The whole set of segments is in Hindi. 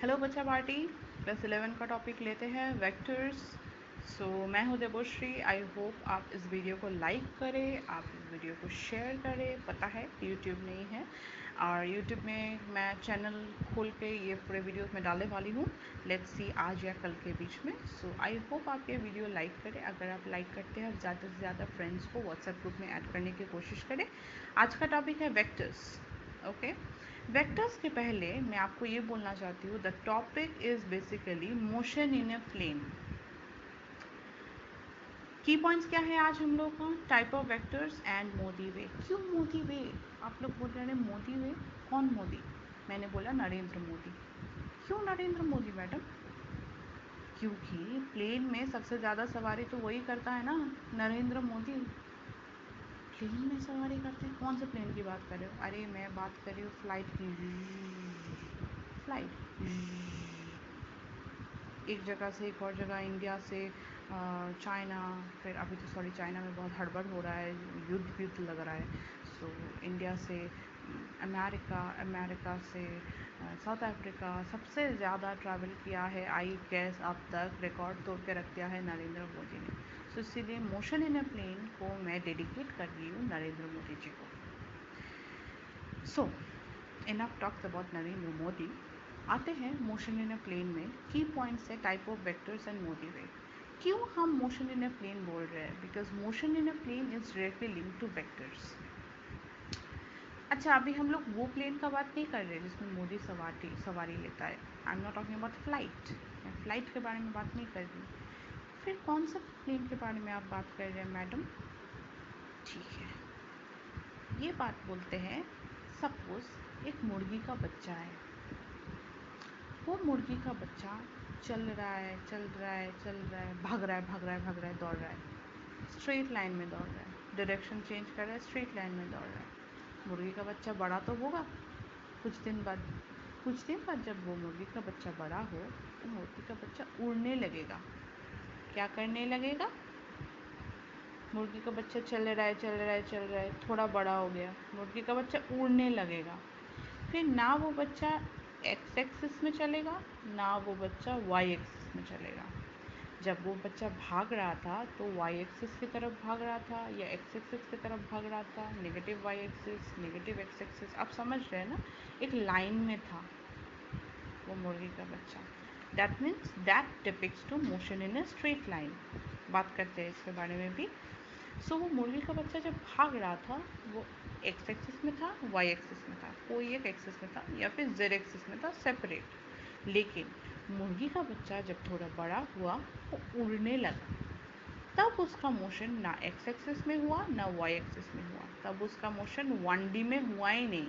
हेलो बच्चा पार्टी क्लास 11 का टॉपिक लेते हैं वेक्टर्स। मैं हूँ देवोश्री। आई होप आप इस वीडियो को लाइक करें, आप इस वीडियो को शेयर करें। पता है यूट्यूब नहीं है और यूट्यूब में मैं चैनल खोल के ये पूरे वीडियोस में डालने वाली हूँ। लेट्स सी आज या कल के बीच में। आई होप आप ये वीडियो लाइक करें। अगर आप लाइक करते हैं, ज़्यादा से ज़्यादा फ्रेंड्स को व्हाट्सएप ग्रुप में ऐड करने की कोशिश करें। आज का टॉपिक है वेक्टर्स। ओके, वेक्टर्स के पहले मैं आपको ये बोलना चाहती हूँ the topic is basically motion in a plane. Key points क्या है आज हम लोग का? टाइप ऑफ वेक्टर्स एंड मोदी वे। क्यों मोदी वे? आप लोग बोल रहे हैं मोदी वे, कौन मोदी? मैंने बोला नरेंद्र मोदी। क्यों नरेंद्र मोदी मैडम? क्योंकि प्लेन में सबसे ज़्यादा सवारी तो वही करता है ना, नरेंद्र मोदी। प्लेन में सवारी करते हैं? कौन से प्लेन की बात कर रहे हो? अरे मैं बात कर रही हूँ फ्लाइट की। फ्लाइट एक जगह से एक और जगह, इंडिया से चाइना, फिर अभी तो सॉरी चाइना में बहुत हड़बड़ हो रहा है, युद्ध लग रहा है। इंडिया से अमेरिका, अमेरिका से साउथ अफ्रीका, सबसे ज़्यादा ट्रैवल किया है आई गेस अब तक, रिकॉर्ड तोड़ के रख दिया है नरेंद्र मोदी ने। इसीलिए मोशन इन ए प्लेन को मैं डेडिकेट कर रही हूँ नरेंद्र मोदी जी को। Enough talks about Narendra Modi. आते हैं मोशन इन ए प्लेन में की पॉइंट्स है टाइप ऑफ वेक्टर्स एंड मोदी वे। क्यों हम मोशन इन ए प्लेन बोल रहे हैं? Because motion in a plane is directly link to vectors. अच्छा, अभी हम लोग वो प्लेन का बात नहीं कर रहे जिसमें मोदी सवारी लेता है। I am not talking about flight. मैं फ्लाइट के बारे में बात नहीं कर रही। फिर कौन सा प्लेन के बारे में आप बात कर रहे हैं मैडम? ठीक है, ये बात बोलते हैं सपोज एक मुर्गी का बच्चा है। वो मुर्गी का बच्चा चल रहा है, भाग रहा है, दौड़ रहा है, स्ट्रेट लाइन में दौड़ रहा है, डायरेक्शन चेंज कर रहा है, स्ट्रेट लाइन में दौड़ रहा है। मुर्गी का बच्चा बड़ा तो होगा कुछ दिन बाद जब वो मुर्गी का बच्चा बड़ा हो तो मुर्गी का बच्चा उड़ने लगेगा। क्या करने लगेगा? मुर्गी का बच्चा चल रहा है, थोड़ा बड़ा हो गया, मुर्गी का बच्चा उड़ने लगेगा। फिर ना वो बच्चा एक्स एक्सिस में चलेगा, ना वो बच्चा वाई एक्सिस में चलेगा। जब वो बच्चा भाग रहा था तो वाई एक्सिस की तरफ भाग रहा था या एक्स एक्सिस की तरफ भाग रहा था, negative Y axis, negative X axis. आप समझ रहे हैं ना? एक लाइन में था वो मुर्गी का बच्चा। That means that depicts to motion in a straight line. बात करते हैं इसके बारे में भी। वो मुर्गी का बच्चा जब भाग रहा था वो एक्स एक्सिस में था, वाई एक्सिस में था, कोई एक एक्सिस में था या फिर जेड एक्सिस में था, सेपरेट। लेकिन मुर्गी का बच्चा जब थोड़ा बड़ा हुआ वो उड़ने लगा, तब उसका मोशन ना एक्स एक्सिस में हुआ ना वाई एक्सिस में हुआ। तब उसका मोशन 1D में हुआ ही नहीं,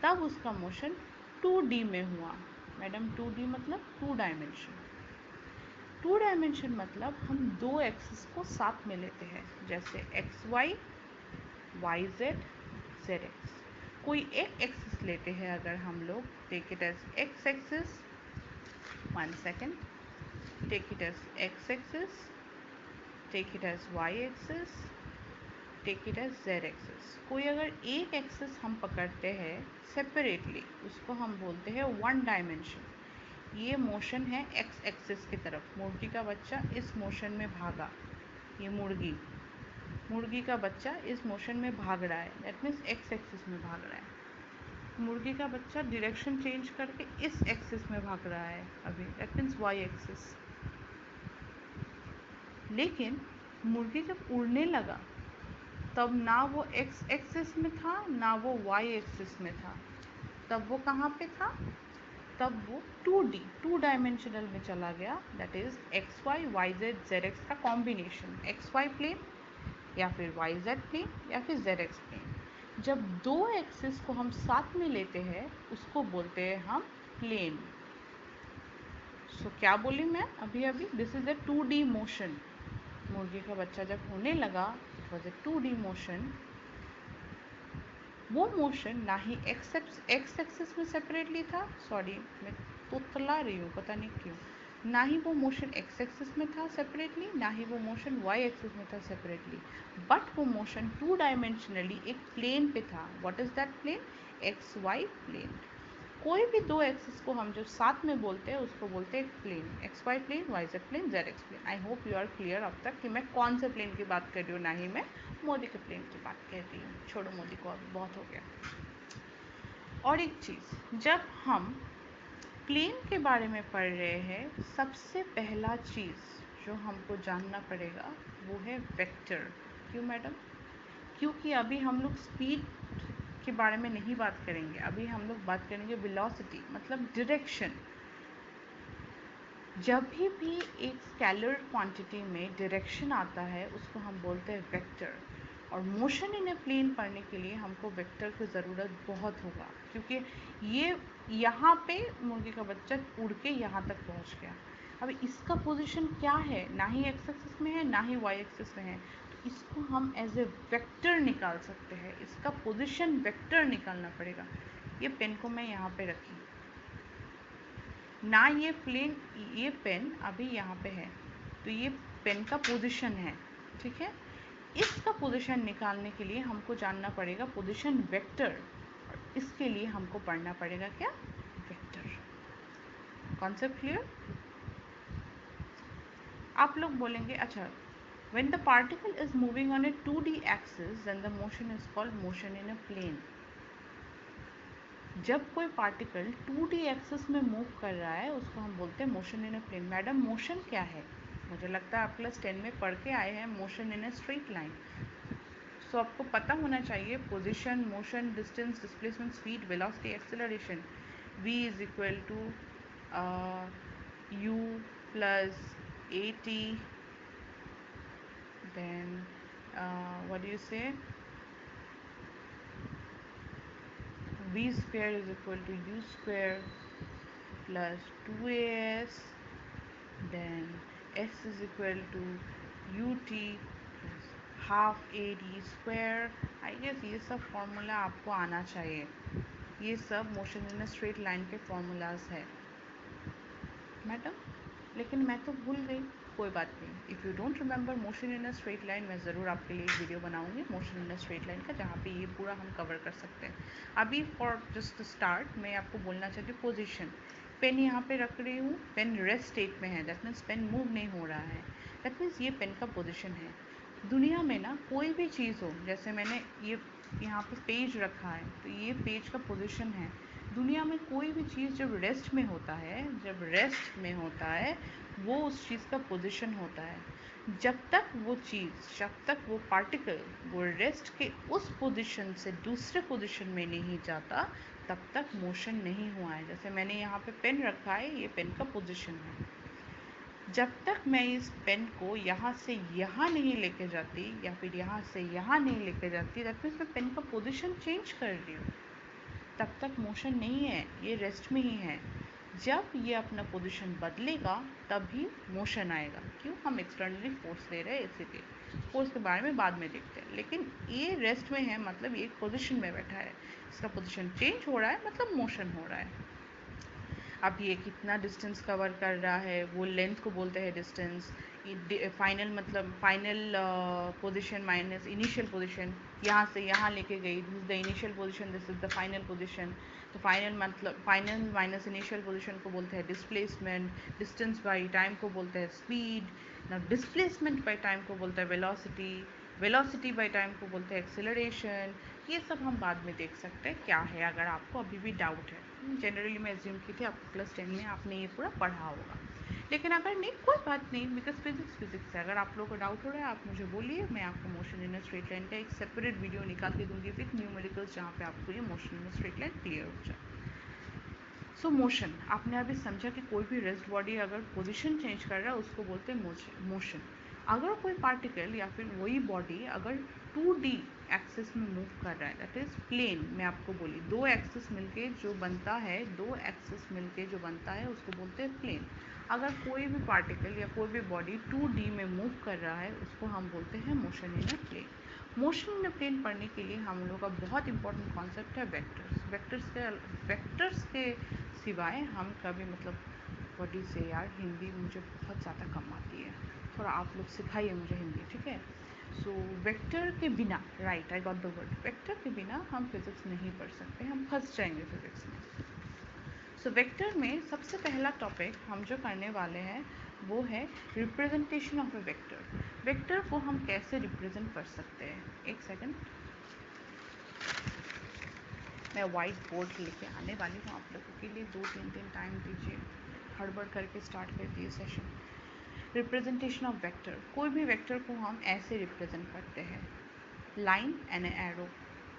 तब उसका मोशन 2D में हुआ। मैडम 2D मतलब 2 डायमेंशन। 2 डायमेंशन मतलब हम दो एक्सिस को साथ में लेते हैं, जैसे X Y, Y Z, Z X. कोई एक एक्सिस लेते हैं अगर हम लोग, take it as X axis, 1 second, take it as X axis, take it as Y axis, take it as Z axis. कोई अगर एक एक्सिस हम पकड़ते हैं सेपरेटली, उसको हम बोलते हैं 1 डायमेंशन। ये मोशन है एक्स एक्सिस की तरफ। मुर्गी का बच्चा इस मोशन में भागा, ये मुर्गी का बच्चा इस मोशन में भाग रहा है, दैट मीन्स एक्स एक्सिस में भाग रहा है। मुर्गी का बच्चा डायरेक्शन चेंज करके इस एक्सिस में भाग रहा है अभी, दैट मीन्स वाई एक्सिस। लेकिन मुर्गी जब उड़ने लगा तब ना वो एक्स एक्सिस में था ना वो वाई एक्सिस में था। तब वो कहाँ पे था? तब वो 2D 2 डायमेंशनल में चला गया, that is X Y, Y Z, Z X का कॉम्बिनेशन, एक्स वाई प्लेन या फिर वाई जेड प्लेन या फिर जेड एक्स प्लेन। जब दो एक्सिस को हम साथ में लेते हैं उसको बोलते हैं हम प्लेन। क्या बोली मैं अभी अभी? This is a 2D motion. मुर्गी का बच्चा जब होने लगा, it was a 2D motion. वो मोशन ना ही एक्स एक्सिस में सेपरेटली था, सॉरी मैं तोतला रही हूँ पता नहीं क्यों, ना ही वो मोशन एक्स एक्सिस में था सेपरेटली, ना ही वो मोशन वाई एक्सिस में था सेपरेटली, बट वो मोशन 2 डायमेंशनली एक प्लेन पे था। What is that plane? X Y plane. कोई भी दो एक्सिस को हम जो साथ में बोलते हैं उसको बोलते हैं plane, X Y plane, Y Z plane, Z X plane. I hope you are clear अब तक कि मैं कौन से प्लेन की बात कर रही हूँ, ना ही मैं मोदी के प्लेन की बात कर रही हूँ। छोड़ो मोदी को, अब बहुत हो गया। और एक चीज़, जब हम प्लेन के बारे में पढ़ रहे हैं, सबसे पहला चीज़ जो हमको जानना पड़ेगा वो है वेक्टर। क्यों मैडम? क्योंकि अभी हम लोग स्पीड के बारे में नहीं बात करेंगे, अभी हम लोग बात करेंगे वेलोसिटी, मतलब डायरेक्शन। जब भी एक स्केलर क्वांटिटी में डायरेक्शन आता है उसको हम बोलते हैं वेक्टर। और मोशन इन ए प्लेन पढ़ने के लिए हमको वेक्टर की ज़रूरत बहुत होगा, क्योंकि ये यहाँ पे मुर्गी का बच्चा उड़ के यहाँ तक पहुँच गया। अब इसका पोजीशन क्या है, ना ही एक्स एक्सिस में है ना ही वाई एक्सिस में है, तो इसको हम एज ए वेक्टर निकाल सकते हैं। इसका पोजीशन वेक्टर निकालना पड़ेगा। ये पेन को मैं यहाँ पे रखी ना, ये प्लेन, ये पेन अभी यहाँ पे है, तो ये पेन का पोजीशन है, ठीक है। इसका पोजीशन निकालने के लिए हमको जानना पड़ेगा पोजीशन वेक्टर, और इसके लिए हमको पढ़ना पड़ेगा क्या, वेक्टर। Concept clear? आप लोग बोलेंगे अच्छा, when the particle is moving on a 2D axis then the motion is called motion in a plane। जब कोई पार्टिकल 2D एक्सिस में मूव कर रहा है उसको हम बोलते हैं motion in a plane. Madam motion क्या है? मुझे लगता है आप क्लास 10 में पढ़ के आए हैं motion in a straight line. So आपको पता होना चाहिए position, motion, distance, displacement, speed, velocity, acceleration. v is equal to u plus at, then what do you say, v square is equal to u square plus 2as, then s is equal to ut plus half ad square। I guess ये सब फॉर्मूला आपको आना चाहिए, ये सब motion in a straight line के फॉर्मूलाज है मैडम। लेकिन मैं तो भूल गई, कोई बात नहीं। If you don't remember motion in a straight line, मैं ज़रूर आपके लिए एक वीडियो बनाऊंगी motion in a straight line का, जहाँ पे ये पूरा हम कवर कर सकते हैं। अभी फॉर जस्ट स्टार्ट मैं आपको बोलना चाहती हूँ पोजीशन। पेन यहाँ पे रख रही हूँ, पेन रेस्ट स्टेट में है, दैट मीन्स पेन मूव नहीं हो रहा है, दैट मीन्स ये पेन का पोजीशन है। दुनिया में ना कोई भी चीज़ हो, जैसे मैंने ये यहाँ पे पेज रखा है तो ये पेज का पोजीशन है। दुनिया में कोई भी चीज़ जब रेस्ट में होता है, जब रेस्ट में होता है वो उस चीज़ का पोजीशन होता है। जब तक वो चीज़, जब तक वो पार्टिकल वो रेस्ट के उस पोजीशन से दूसरे पोजीशन में नहीं जाता तब तक मोशन नहीं हुआ है। जैसे मैंने यहाँ पे पेन रखा है, ये पेन का पोजीशन है। जब तक मैं इस पेन को यहाँ से यहाँ नहीं लेके जाती या फिर यहाँ से यहाँ नहीं लेके जाती, दैट मीन्स मैं पेन का पोजीशन चेंज कर रही हूँ, तब तक मोशन नहीं है, ये रेस्ट में ही है। जब ये अपना पोजीशन बदलेगा तभी मोशन आएगा। क्यों? हम एक्सटर्नली फोर्स ले रहे हैं, इसीलिए। फोर्स के बारे में बाद में देखते हैं, लेकिन ये रेस्ट में है मतलब ये एक पोजीशन में बैठा है, इसका पोजीशन चेंज हो रहा है मतलब मोशन हो रहा है। अब ये कितना डिस्टेंस कवर कर रहा है वो लेंथ को बोलते हैं डिस्टेंस। फाइनल मतलब final position minus initial position, यहाँ से यहाँ लेके गई, this is the initial position, this is the final position. तो फाइनल मतलब फाइनल माइनस इनिशियल पोजीशन को बोलते हैं डिस्प्लेसमेंट, डिस्टेंस बाई टाइम को बोलते हैं स्पीड, ना डिस्प्लेसमेंट बाई टाइम को बोलते हैं वेलोसिटी, वेलोसिटी बाई टाइम को बोलते हैं एक्सेलरेशन। ये सब हम बाद में देख सकते हैं क्या है, अगर आपको अभी भी डाउट है। जनरली मैं एज्यूम की थी आपको क्लास 10 में आपने ये पूरा पढ़ा होगा, लेकिन अगर नहीं कोई बात नहीं, बिकॉज फिजिक्स है। अगर आप लोगों को डाउट हो रहा है आप मुझे बोलिए, मैं आपको motion in a straight line का एक सेपरेट वीडियो निकाल के दूंगी विथ न्यूमेरिकल्स, जहाँ पे आपको ये motion in a straight line clear हो जाए। सो मोशन आपने अभी समझा कि कोई भी रेस्ट बॉडी अगर पोजीशन चेंज कर रहा है उसको बोलते हैं मोशन। अगर कोई पार्टिकल या फिर वही बॉडी अगर 2D एक्सिस में मूव कर रहा है, दैट इज़ प्लेन, मैं आपको बोली दो एक्सिस मिलके जो बनता है, दो एक्सिस मिलके जो बनता है उसको बोलते हैं प्लेन। अगर कोई भी पार्टिकल या कोई भी बॉडी 2D में मूव कर रहा है उसको हम बोलते हैं motion in a plane. Motion in a plane पढ़ने के लिए हम लोग का बहुत इंपॉर्टेंट कॉन्सेप्ट है वेक्टर्स। वेक्टर्स के सिवाय हम कभी मतलब व्हाट से यार, हिंदी मुझे बहुत ज़्यादा कम आती है, थोड़ा आप लोग सिखाइए मुझे हिंदी, ठीक है। सो वेक्टर के बिना, right I got the word, vector के बिना हम फिज़िक्स नहीं पढ़ सकते, हम फंस जाएंगे फिज़िक्स में। सो वेक्टर में सबसे पहला टॉपिक हम जो करने वाले हैं वो है representation of a vector. Vector को हम कैसे रिप्रेजेंट कर सकते हैं। एक सेकंड, मैं वाइट बोर्ड लेके आने वाली हूँ आप लोगों के लिए। 2-3 दिन टाइम दीजिए, हड़बड़ करके स्टार्ट कर दिए सेशन। रिप्रेजेंटेशन ऑफ वेक्टर, कोई भी वेक्टर को हम ऐसे रिप्रेजेंट करते हैं, line and arrow,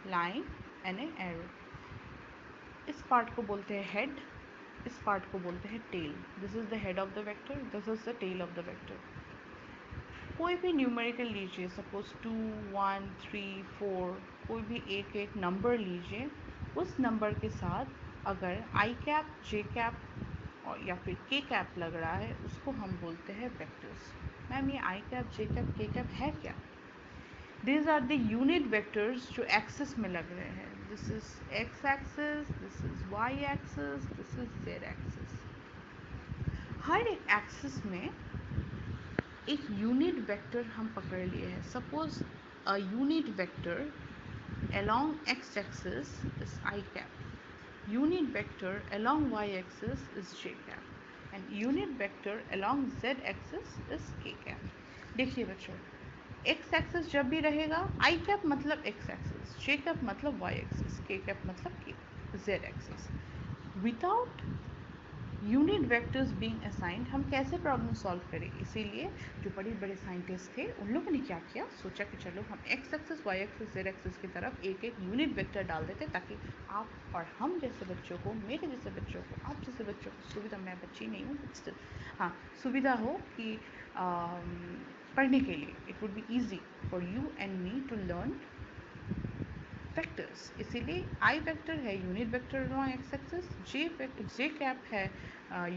line and arrow. इस पार्ट को बोलते हैं हेड, इस पार्ट को बोलते हैं tail. This is the head of the vector, this is the tail of the vector. कोई भी न्यूमेरिकल लीजिए, सपोज 2, 1, 3, 4, कोई भी एक एक नंबर लीजिए। उस नंबर के साथ अगर आई कैप, जे कैप और या फिर के कैप लग रहा है, उसको हम बोलते हैं वेक्टर्स। मैम ये आई cap, J cap, K cap है क्या? These are the unit vectors जो एक्सिस में लग रहे हैं। This is x axis, this is y axis, this is z axis। हर एक एक्सिस में एक यूनिट वेक्टर हम पकड़ लिए हैं। Suppose a unit vector along x axis is I cap, unit vector along y axis is j cap, and unit vector along z axis is k cap। देखिए बच्चों, एक्स एक्सिस जब भी रहेगा, आई कैप मतलब एक्स एक्सिस, जे कैप मतलब वाई एक्सिस, के कैप मतलब के Z axis. Without unit vectors being assigned हम कैसे प्रॉब्लम सॉल्व करें? इसीलिए जो बड़े बड़े साइंटिस्ट थे उन लोगों ने क्या किया, सोचा कि चलो हम X axis, Y axis, Z axis की तरफ एक एक यूनिट वेक्टर डाल देते, ताकि आप और हम जैसे बच्चों को, मेरे जैसे बच्चों को, आप जैसे बच्चों को सुविधा, मैं बच्ची नहीं हूँ बट हाँ सुविधा हो कि पढ़ने के लिए it would be easy for you and me to learn vectors. इसीलिए आई वेक्टर है unit vector along x axis, जे कैप है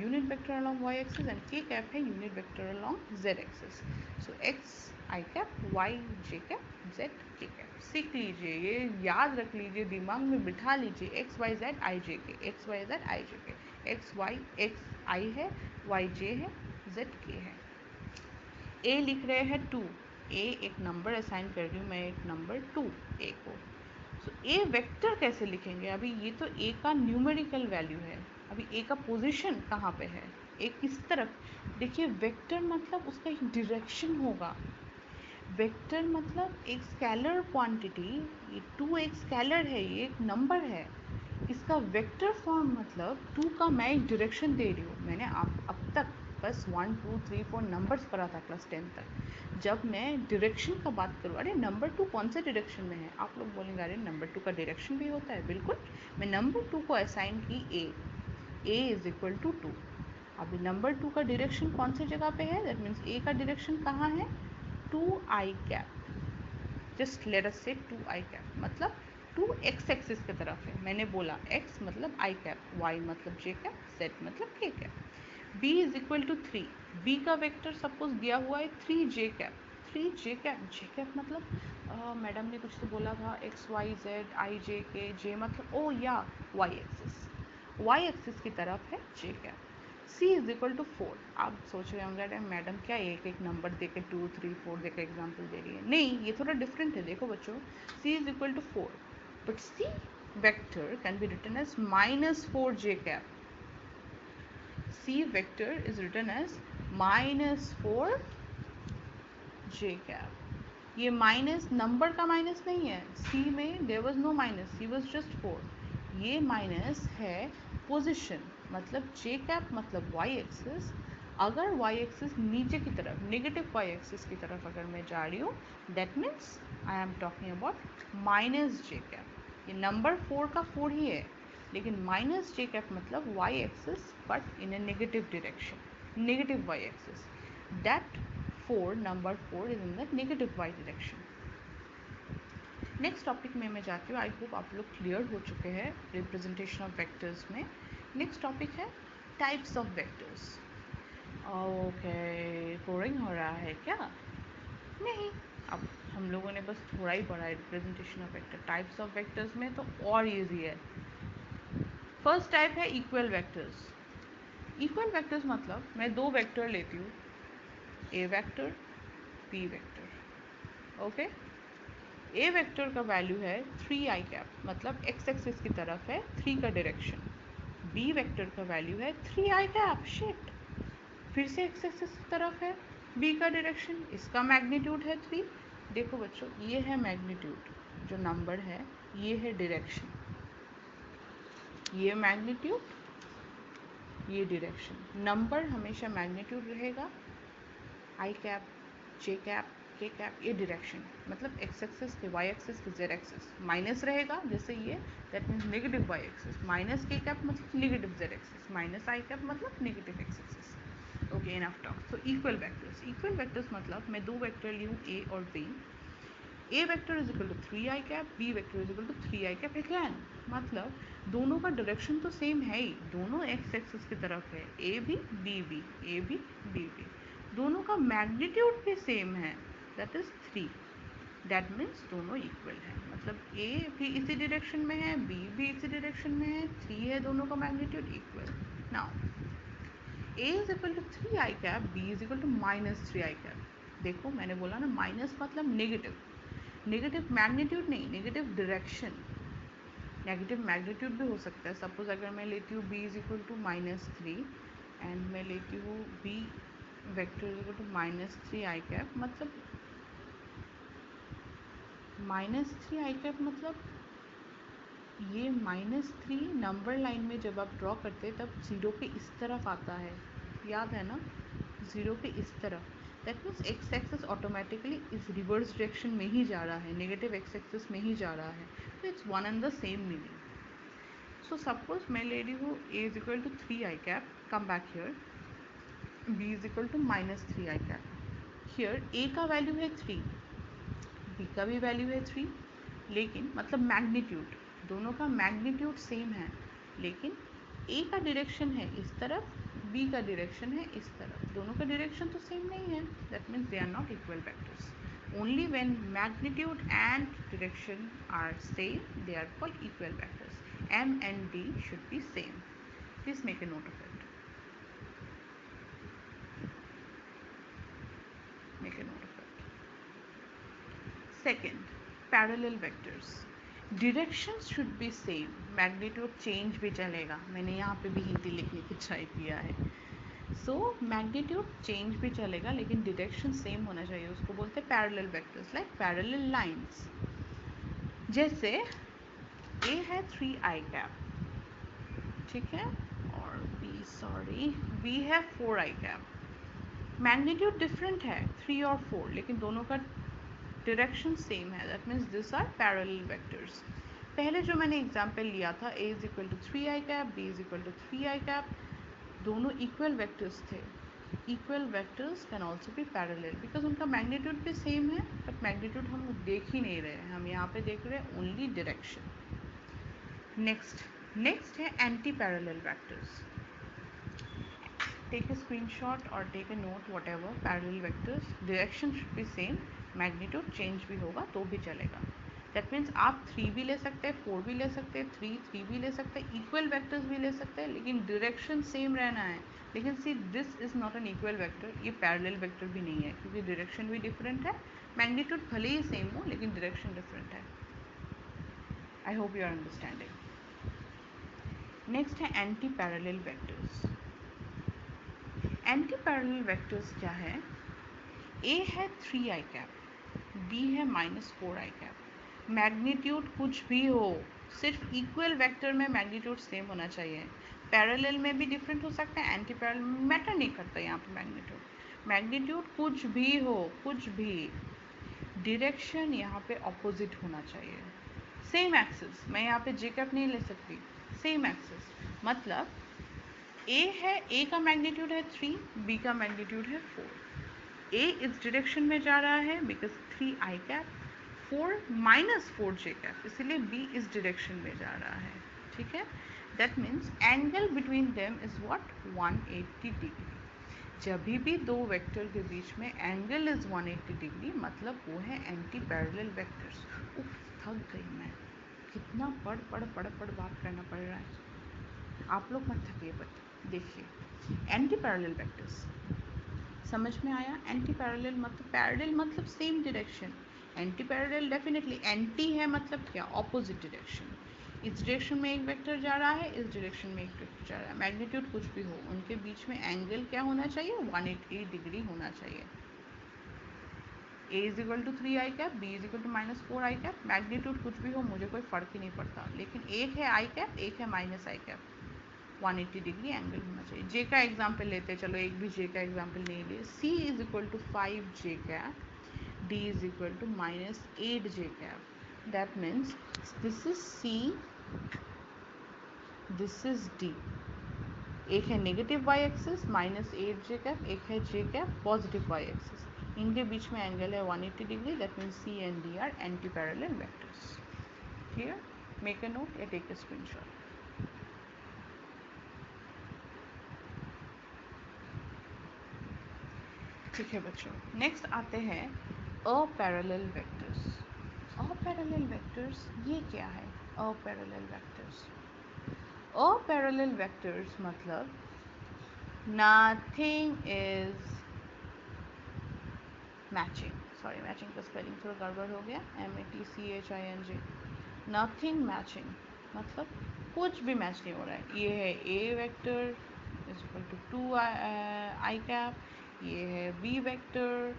unit vector along Y axis, and k cap है unit vector along z axis. So x i cap, y j cap, z k cap. सीख लीजिए, ये याद रख लीजिए, दिमाग में बिठा लीजिए। एक्स वाई जेड आई जे के, एक्स वाई जेड आई जे के, एक्स वाई, एक्स आई है, वाई जे है, जेड के है। ए लिख रहे हैं 2, ए एक नंबर असाइन कर रही हूँ मैं, एक नंबर 2 ए को। सो ए वेक्टर कैसे लिखेंगे? अभी ये तो ए का न्यूमेरिकल वैल्यू है, अभी ए का पोजीशन कहाँ पे है, ए किस तरफ। देखिए वेक्टर मतलब उसका एक डायरेक्शन होगा। वेक्टर मतलब एक स्केलर क्वांटिटी, ये 2 एक स्केलर है, ये एक नंबर है। इसका वेक्टर फॉर्म मतलब 2 का मैं एक डायरेक्शन दे रही हूँ। मैंने अब तक बस 1, 2, 3, 4 नंबर्स पढ़ा था क्लास 10 तक। जब मैं डायरेक्शन का बात करूँ, अरे नंबर 2 कौन से डायरेक्शन में है? आप लोग बोलेंगे अरे नंबर 2 का डायरेक्शन भी होता है। बिल्कुल, मैं नंबर 2 को असाइन की ए इज इक्वल टू 2। अभी नंबर 2 का डायरेक्शन कौन सी जगह पे है? दैट मीन्स ए का डायरेक्शन कहाँ है? 2i cap. Just let us से 2i कैप मतलब 2 एक्स एक्सिस की तरफ है। मैंने बोला x मतलब i कैप, y मतलब j कैप, z मतलब k cap. b is equal to 3, b का वेक्टर सपोज दिया हुआ है 3j cap, 3j cap, j cap मतलब मैडम ने कुछ तो बोला था x y z i j k, j मतलब ओ या y एक्सिस की तरफ है j cap. c is equal to 4। आप सोच रहे होंगे मैडम क्या एक एक नंबर दे के 2, 3, 4 दे के एग्जाम्पल दे रही है? नहीं, ये थोड़ा डिफरेंट है। देखो बच्चों, c is equal to 4, but c vector can be written as -4j cap. c vector is written as -4j cap. ये माइनस नंबर का माइनस नहीं है, c में there was no minus, c was just 4। ये माइनस है पोजीशन, मतलब j कैप मतलब y एक्सिस। अगर y एक्सिस नीचे की तरफ, नेगेटिव y एक्सिस की तरफ अगर मैं जा रही हूँ, that means I am talking about -j cap. ये नंबर 4 का 4 ही है, लेकिन -j कैप मतलब y axis but in A negative direction, negative y axis. That 4, number 4 is in the negative y direction. Next topic में मैं जाती हूँ। आई होप आप लोग क्लियर हो चुके हैं रिप्रेजेंटेशन ऑफ वेक्टर्स में। नेक्स्ट टॉपिक है types of vectors. Okay, boring हो रहा है क्या? नहीं, अब हम लोगों ने बस थोड़ा ही पढ़ा है representation of vector. Types of vectors में तो और ईजी है। फर्स्ट टाइप है इक्वल वेक्टर्स। इक्वल वेक्टर्स मतलब मैं दो वेक्टर लेती हूँ, ए वेक्टर, बी वेक्टर। ओके, ए वेक्टर का वैल्यू है 3i कैप, मतलब एक्स एक्सिस की तरफ है 3 का डायरेक्शन। बी वेक्टर का वैल्यू है 3i कैप। शिट, फिर से एक्स एक्सिस की तरफ है बी का डायरेक्शन, इसका मैग्नीट्यूड है 3। देखो बच्चों, ये है मैग्नीट्यूड जो नंबर है, ये है डायरेक्शन, ये मैग्नीट्यूड, ये डायरेक्शन। नंबर हमेशा मैग्नीट्यूड रहेगा, I cap, J cap, K cap, ये डायरेक्शन, मतलब एक्स एक्सिस के वाई एक्सिस के जेड एक्सिस। माइनस रहेगा जैसे ये, that means negative Y axis, minus K cap मतलब negative Z axis, minus I cap मतलब negative X axis. Okay, enough talk. So equal vectors, equal vectors मतलब मैं दो वेक्टर लूँ ए और B, A vector is equal to 3i cap, B vector is equal to 3i cap again. मतलब दोनों का डायरेक्शन तो सेम है ही, दोनों एक्स एक्सिस की तरफ है, ए भी बी भी, ए भी बी भी। दोनों का मैग्नीट्यूड भी सेम है, दैट इज 3। दैट मीन्स दोनों इक्वल है, मतलब ए भी इसी डायरेक्शन में है, बी भी इसी डायरेक्शन में है, 3 है, दोनों का magnitude equal. Now A is equal to 3i cap, B is equal to minus 3i cap. देखो मैंने बोला ना, माइनस मतलब नेगेटिव, नेगेटिव मैग्नीट्यूड नहीं, नेगेटिव डायरेक्शन। नेगेटिव मैग्नीट्यूड भी हो सकता है। सपोज अगर मैं लेती हूँ b is equal to -3 and मैं लेती हूँ b vector is equal to -3i cap, मतलब -3i कैप मतलब ये -3 नंबर लाइन में जब आप ड्रॉ करते हैं तब जीरो के इस तरफ आता है, याद है ना, जीरो के इस तरफ। That means x axis automatically इस रिवर्स डायरेक्शन में ही जा रहा है, नेगेटिव एक्स एक्सिस में ही जा रहा है, तो it's one and the same meaning. So suppose मैं ले रही हूँ a is equal to 3i cap, come back here, b is equal to -3i cap. Here a का वैल्यू है 3, b का भी वैल्यू है 3, लेकिन मतलब मैग्नीट्यूड, दोनों का मैग्नीट्यूड सेम है, लेकिन a का डायरेक्शन है इस तरफ, b का डायरेक्शन है इस तरफ, दोनों का डायरेक्शन तो सेम नहीं है, that means they are not equal vectors. Only when magnitude and direction are same, they are called equal vectors. M and D should be same. Please make a note of it. Make a note of it. Second, parallel vectors. Directions should be same. Magnitude change भी चलेगा, मैंने यहाँ पे भी हिंदी लिखने की ट्राई किया है। सो मैग्नीट्यूड चेंज भी चलेगा लेकिन डायरेक्शन सेम होना चाहिए, उसको बोलते हैं parallel vectors, like parallel lines. जैसे ए है 3i कैप, ठीक है, और बी, सॉरी, बी है 4i कैप। मैग्नीट्यूड डिफरेंट है 3 और 4, लेकिन दोनों का डायरेक्शन सेम है, that means this are parallel vectors. पहले जो मैंने एग्जांपल लिया था, a is equal to 3i cap, b is equal to 3i cap, दोनों इक्वल वेक्टर्स थे। Equal vectors can also be parallel because उनका मैग्नीट्यूड भी सेम है, बट मैग्नीट्यूड हम देख ही नहीं रहे हैं, हम यहाँ पे देख रहे हैं ओनली डायरेक्शन। नेक्स्ट है anti parallel vectors. Take a screenshot और take a note, whatever parallel vectors, direction should be same, magnitude change भी होगा तो भी चलेगा। दैट मीन्स आप 3 भी ले सकते हैं, 4 भी ले सकते हैं, 3 भी ले सकते हैं, इक्वल वेक्टर्स भी ले सकते हैं, लेकिन डायरेक्शन सेम रहना है। लेकिन see this is not an equal vector, ये पैरेलल वेक्टर भी नहीं है क्योंकि डायरेक्शन भी डिफरेंट है, मैग्नीट्यूड भले ही सेम हो लेकिन डायरेक्शन डिफरेंट है। I hope you are understanding. Next है anti parallel vectors. Anti parallel vectors क्या है, ए है 3i कैप, बी है -4i कैप। मैग्नीट्यूड कुछ भी हो, सिर्फ इक्वल वेक्टर में मैग्नीट्यूड सेम होना चाहिए। पैरेलल में भी डिफरेंट हो सकता है, एंटी पैरेलल में मैटर नहीं करता यहाँ पे मैग्नीट्यूड। मैग्नीट्यूड कुछ भी हो, कुछ भी, डायरेक्शन यहाँ पे ऑपोजिट होना चाहिए। सेम एक्सिस, मैं यहाँ पे जे कैप नहीं ले सकती, सेम एक्सिस, मतलब ए है, ए का मैग्नीट्यूड है 3, बी का मैग्नीट्यूड है 4। ए इस डायरेक्शन में जा रहा है बिकॉज 3i कैप, 4 कैप, इसलिए बी इस डायरेक्शन में जा रहा है, ठीक है। That means angle between them is what, 180 degree. जब भी दो वेक्टर के बीच में एंगल इज 180 डिग्री, मतलब वो है एंटी पैरेलल वेक्टर्स। उफ, थक गई मैं, कितना पढ़ बात करना पड़ रहा है। आप लोग मत थकिए, बट देखिए एंटी पैरेलल वेक्टर्स समझ में आया। एंटी पैरेलल मतलब पैरेलल मतलब same direction, anti parallel definitely, anti है मतलब क्या, ऑपोजिट डायरेक्शन। इस डायरेक्शन में एक वेक्टर जा रहा है, इस डायरेक्शन में एक वेक्टर जा रहा है, मैग्नीट्यूड कुछ भी हो, उनके बीच में एंगल क्या होना चाहिए, 180 डिग्री होना चाहिए। a is equal to 3 I cap, b is equal to minus 4 I cap, magnitude कुछ भी हो, मुझे कोई फ़र्क ही नहीं पड़ता, लेकिन एक है आई कैप, एक है minus I cap, 180 degree angle होना चाहिए। जे का एग्जाम्पल लेते हैं, चलो एक भी जे का एग्जाम्पल नहीं लिए। c is equal to 5 J cap, d is equal to minus 8 j cap. That means this is C, this is D. एक है negative Y axis minus 8 J cap, एक है J cap positive Y axis, इनके बीच में एंगल है 180 degree. That means C and D are anti parallel vectors. Clear? Make a note या टेक अ स्क्रीनशॉट। ठीक है बच्चों, नेक्स्ट आते हैं अपैरेलल वेक्टर्स। अपैरेलल वेक्टर्स ये क्या है? अपैरेलल वेक्टर्स, अपैरेलल वेक्टर्स मतलब nothing is matching, sorry matching का स्पेलिंग थोड़ा गड़बड़ हो गया, MATCHING, नथिंग मैचिंग मतलब कुछ भी मैच नहीं हो रहा है। ये है A vector is equal to 2 i cap, ये है बी वेक्टर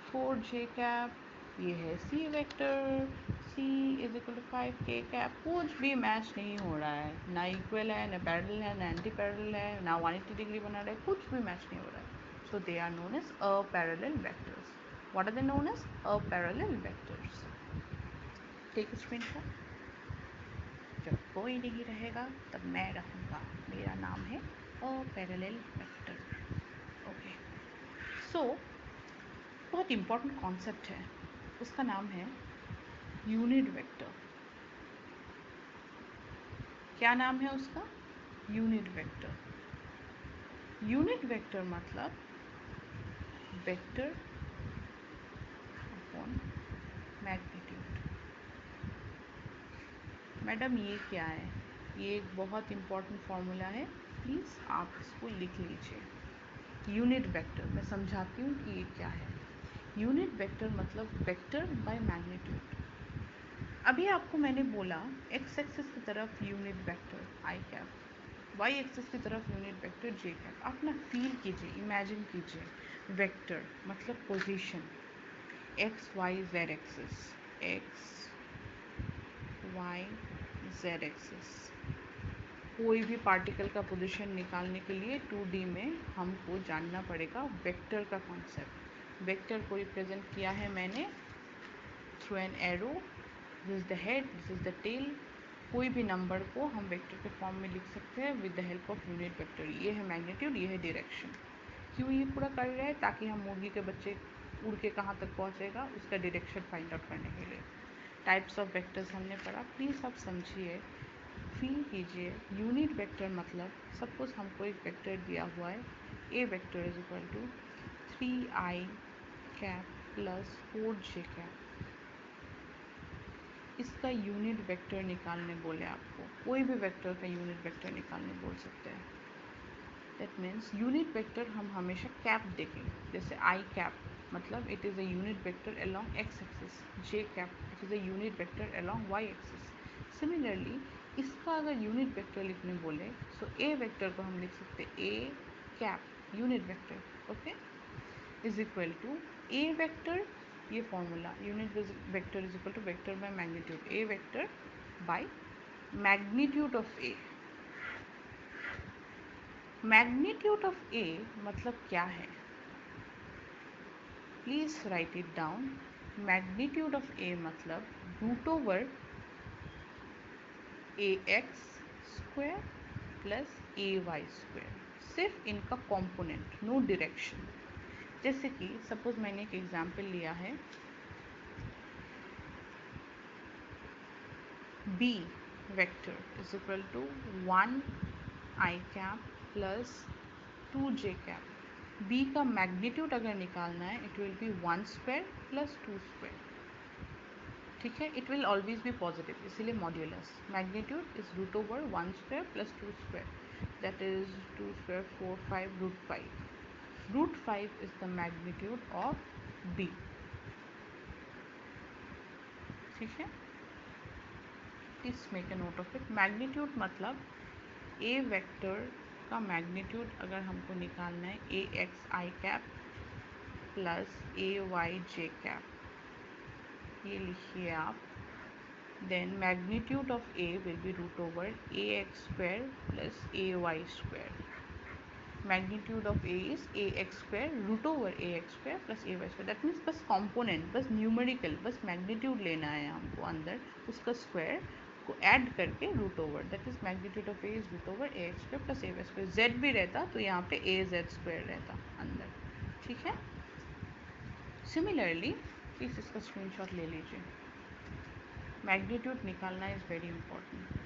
4 जे कैप, ये है C vector C is equal to 5 k cap, कुछ भी मैच नहीं हो रहा है, ना इक्वल है, ना पैरेलल है, ना एंटी पैरेलल है, ना 180 डिग्री बना रहा है, कुछ भी मैच नहीं हो रहा है। So they are known as a parallel vectors. What are they known as? Parallel vectors. Take a screenshot. जब कोई नहीं रहेगा तब मैं रहूँगा, मेरा नाम है parallel vector. ओके, सो बहुत इम्पोर्टेंट कॉन्सेप्ट है, उसका नाम है यूनिट वेक्टर। क्या नाम है उसका? Unit vector. यूनिट वेक्टर मतलब वेक्टर अपॉन मैग्नीट्यूड। मैडम ये क्या है? ये एक बहुत इम्पॉर्टेंट फॉर्मूला है, प्लीज़ आप इसको लिख लीजिए। यूनिट वेक्टर मैं समझाती हूँ कि ये क्या है। यूनिट वेक्टर मतलब वेक्टर बाय मैग्नीट्यूड। अभी आपको मैंने बोला एक्स एक्सिस की तरफ यूनिट वेक्टर आई कैप, वाई एक्सिस की तरफ यूनिट वेक्टर जे कैप। आप ना फील कीजिए, इमेजिन कीजिए, वेक्टर मतलब position, X Y Z axis, X Y Z axis. कोई भी पार्टिकल का पोजीशन निकालने के लिए 2D में हमको जानना पड़ेगा वेक्टर का कॉन्सेप्ट। वेक्टर को रिप्रेजेंट किया है मैंने through an arrow, this is the head, this is the tail. कोई भी नंबर को हम वेक्टर के फॉर्म में लिख सकते हैं with the help of unit vector. ये है मैग्नीट्यूड, ये है डायरेक्शन। क्यों ये पूरा कर रहे हैं? ताकि हम मुर्गी के बच्चे उड़ के कहाँ तक पहुँचेगा उसका डायरेक्शन फाइंड आउट करने के लिए। टाइप्स ऑफ वेक्टर्स हमने पढ़ा, प्लीज़ आप समझिए, फील कीजिए। यूनिट वेक्टर मतलब सपोज हमको एक वेक्टर दिया हुआ है, A vector is equal to 3i cap plus 4j cap. इसका यूनिट वेक्टर निकालने बोले आपको, कोई भी वेक्टर का यूनिट वेक्टर निकालने बोल सकते हैं। दैट मीन्स यूनिट वेक्टर हम हमेशा कैप देखेंगे, जैसे आई कैप मतलब it is a unit vector along x axis, J cap it is a unit vector along Y axis. Similarly इसका अगर यूनिट वेक्टर लिखने बोले सो ए वेक्टर को हम लिख सकते A cap unit vector, okay, is equal to A vector, ये formula unit vector is equal to vector by magnitude, A vector by magnitude of A. Magnitude of A मतलब क्या है? Please write it down. Magnitude of A मतलब root over A x square plus A y square, सिर्फ इनका कॉम्पोनेंट, नो डायरेक्शन। जैसे कि सपोज मैंने एक एग्जाम्पल लिया है, B vector is equal to 1 i cap plus 2 j cap. B का मैग्नीट्यूड अगर निकालना है it will be 1 square plus 2 square, ठीक है। It will always be positive, इसीलिए modulus. Magnitude is root over 1 square plus 2 square, that is 2 square 4 5 root 5। Root 5 is the magnitude of B, ठीक है। Please make a note of it. Magnitude मतलब ए वेक्टर का मैग्नीट्यूड अगर हमको निकालना है A x i cap plus A y j cap, ये लिखिए आप। Then magnitude of A will be root over A x square plus A y square. Magnitude of A is A x square root over A x square plus A y square. That means बस कॉम्पोनेंट, बस न्यूमेरिकल, बस मैग्नीट्यूड लेना है हमको अंदर, उसका स्क्वायर को ऐड करके root over. That is magnitude of A is root over A x square plus A y square. Z भी रहता तो यहाँ पे ए जेड स्क्वायर रहता अंदर, ठीक है। सिमिलरली प्लीज़ इसका स्क्रीनशॉट ले लीजिए। मैग्नीट्यूड निकालना इज़ वेरी इंपॉर्टेंट।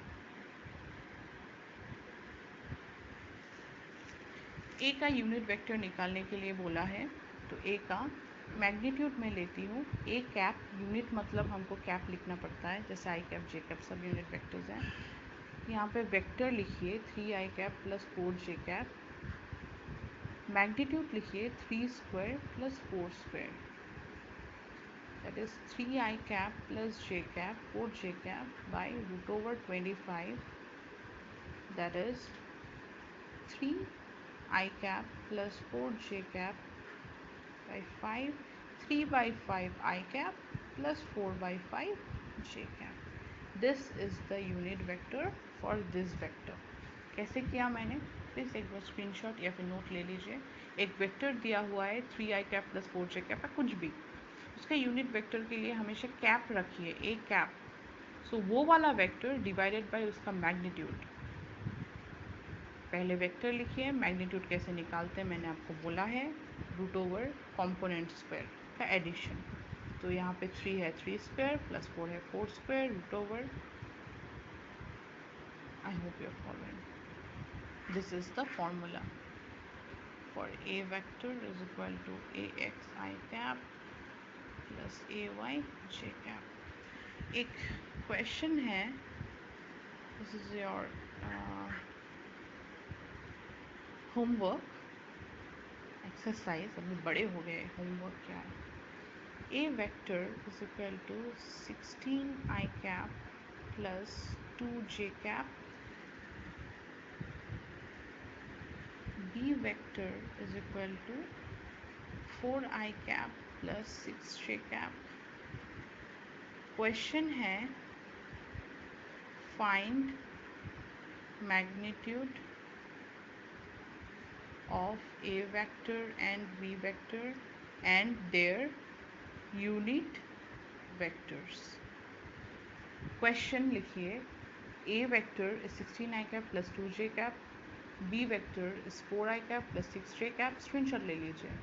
ए का यूनिट वेक्टर निकालने के लिए बोला है, तो ए का मैग्नीट्यूड में लेती हूँ ए कैप। यूनिट मतलब हमको कैप लिखना पड़ता है, जैसे आई कैप जे कैप सब यूनिट वेक्टर्स हैं। यहाँ पे वेक्टर लिखिए 3 I cap plus 4 j cap. Magnitude लिखिए 3 square plus 4 square, that is 3 I cap plus j cap 4 j cap by root over 25, that is 3 I cap plus 4 j cap by 5, 3 by 5 I cap plus 4 by 5 j cap. This is the unit vector for this vector. कैसे किया मैंने, प्लीज़ एक बार स्क्रीनशॉट या फिर नोट ले लीजिए। एक वेक्टर दिया हुआ है 3 I cap plus 4 j cap, कुछ भी, उसका यूनिट वेक्टर के लिए हमेशा कैप रखिए, ए कैप। सो वो वाला वेक्टर डिवाइडेड बाय उसका मैग्नीट्यूड। पहले वेक्टर लिखिए, मैग्नीट्यूड कैसे निकालते हैं मैंने आपको बोला है, रूट ओवर कॉम्पोनेंट स्क्वायर का एडिशन। तो यहाँ पे 3 है 3 स्क्वायर प्लस 4 है 4 square root over. I hope you are following. This is the formula for A vector is equal to A x i cap plus A y j cap. एक क्वेश्चन है, this is your homework exercise. अभी बड़े हो गए, होमवर्क क्या है। A vector is equal to 16 i cap plus 2 j cap. B vector is equal to 4 I cap plus 6 j cap. Question है find magnitude of a vector and b vector and their unit vectors. Question लिखिए, a vector is 16 i cap plus 2 j cap, b vector is 4 i cap plus 6 j cap। Screenshot ले लीजिए।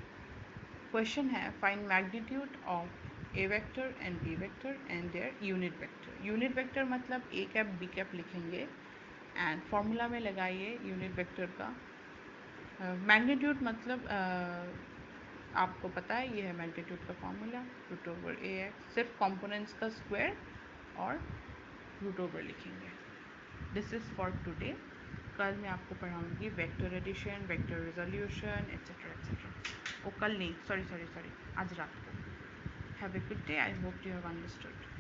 क्वेश्चन है find magnitude of A vector and B vector and their unit vector. Unit vector मतलब ए कैप बी कैप लिखेंगे एंड फॉर्मूला में लगाइए यूनिट वेक्टर का। मैग्नीट्यूड मतलब आपको पता है ये है मैग्नीट्यूड का formula, root over A x. सिर्फ कंपोनेंट्स का स्क्वायर और रूट ओवर लिखेंगे। This is for today. कल मैं आपको पढ़ाऊँगी vector addition, vector resolution etcetera etcetera. वो कल नहीं, सॉरी आज रात को। Have a good day. I hope you have understood.